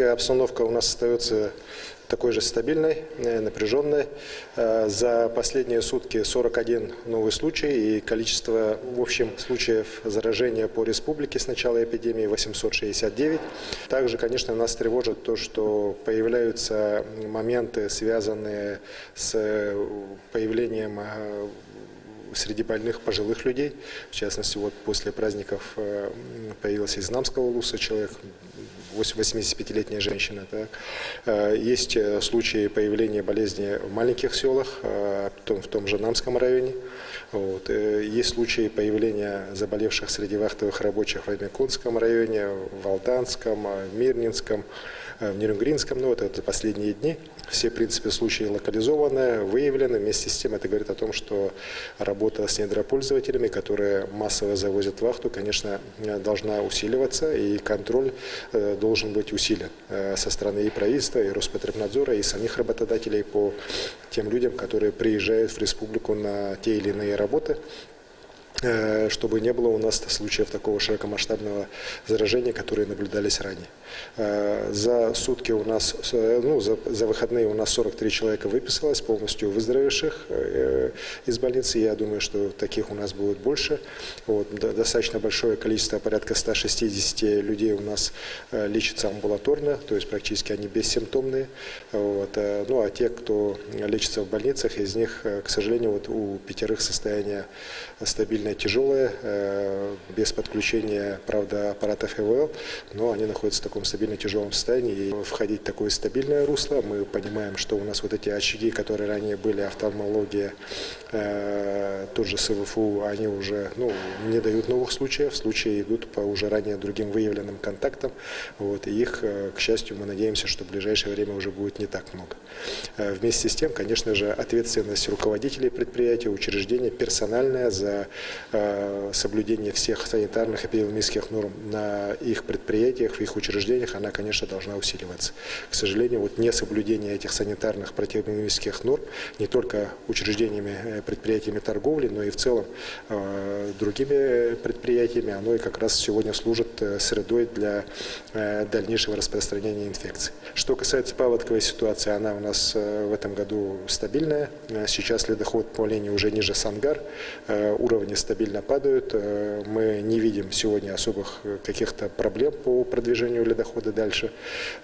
Обстановка у нас остается такой же стабильной, напряженной. За последние сутки 41 новый случай, и количество в общем случаев заражения по республике с начала эпидемии 869. Также, конечно, нас тревожит то, что появляются моменты, связанные с появлением среди больных пожилых людей. В частности, вот после праздников появился из Намского улуса человек, 85-летняя женщина. Так. Есть случаи появления болезни в маленьких селах, в том же Намском районе. Вот. Есть случаи появления заболевших среди вахтовых рабочих в Амикунском районе, в Алданском, в Мирнинском, в Нерюнгринском. Ну, вот это последние дни. Все, в принципе, случаи локализованы, выявлены. Вместе с тем это говорит о том, что работа с недропользователями, которые массово завозят вахту, конечно, должна усиливаться, и контроль должен быть усилен со стороны и правительства, и Роспотребнадзора, и самих работодателей по тем людям, которые приезжают в республику на те или иные работы, чтобы не было у нас случаев такого широкомасштабного заражения, которые наблюдались ранее. За сутки у нас, за выходные у нас 43 человека выписалось, полностью выздоровевших из больницы. Я думаю, что таких у нас будет больше. Вот, достаточно большое количество, порядка 160 людей у нас лечится амбулаторно, то есть практически они бессимптомные. Вот. Ну а те, кто лечится в больницах, из них, к сожалению, вот у 5 состояние стабильное, тяжелое, без подключения, правда, аппаратов ИВЛ, но они находятся в таком стабильно тяжелом состоянии. И входить в такое стабильное русло, мы понимаем, что у нас вот эти очаги, которые ранее были, офтальмология, тот же СВФУ, они уже не дают новых случаев, случаи идут по уже ранее другим выявленным контактам. Вот, и их, к счастью, мы надеемся, что в ближайшее время уже будет не так много. Вместе с тем, конечно же, ответственность руководителей предприятий, учреждений персональная за соблюдение всех санитарных и эпидемиологических норм на их предприятиях, в их учреждениях, она, конечно, должна усиливаться. К сожалению, вот несоблюдение этих санитарных противоэпидемиологических норм не только учреждениями, предприятиями торговли, но и в целом другими предприятиями, оно и как раз сегодня служит средой для дальнейшего распространения инфекции. Что касается паводковой ситуации, она у нас в этом году стабильная. Сейчас ледоход по линии уже ниже Сангар, уровни стабильно падают. Мы не видим сегодня особых каких-то проблем по продвижению ледохода дальше.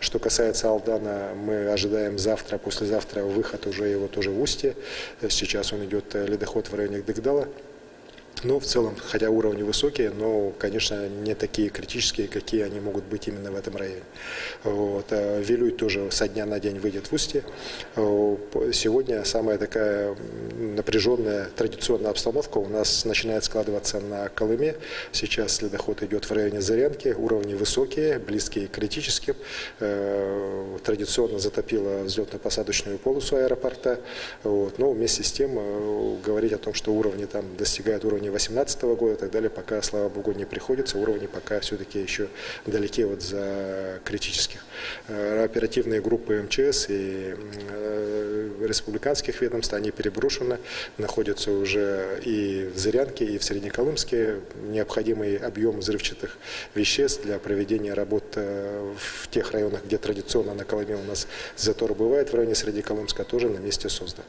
Что касается Алдана, мы ожидаем завтра, послезавтра выход уже его тоже в устье. Сейчас он идет ледоход в районе Дыгдала. Но в целом, хотя уровни высокие, но, конечно, не такие критические, какие они могут быть именно в этом районе. Вот. Вилюй тоже со дня на день выйдет в устье. Сегодня самая такая напряженная традиционная обстановка у нас начинает складываться на Колыме. Сейчас ледоход идет в районе Зырянки, уровни высокие, близкие к критическим. Традиционно затопило взлетно-посадочную полосу аэропорта. Вот. Но вместе с тем говорить о том, что уровни там достигают уровня 2018 года и так далее, пока, слава богу, не приходится. Уровни пока все-таки еще далеки вот за критических. Оперативные группы МЧС и республиканских ведомств, они переброшены, находятся уже и в Зырянке, и в Среднеколымске. Необходимый объем взрывчатых веществ для проведения работ в тех районах, где традиционно на Колыме у нас затор бывает, в районе Среднеколымска, тоже на месте создан.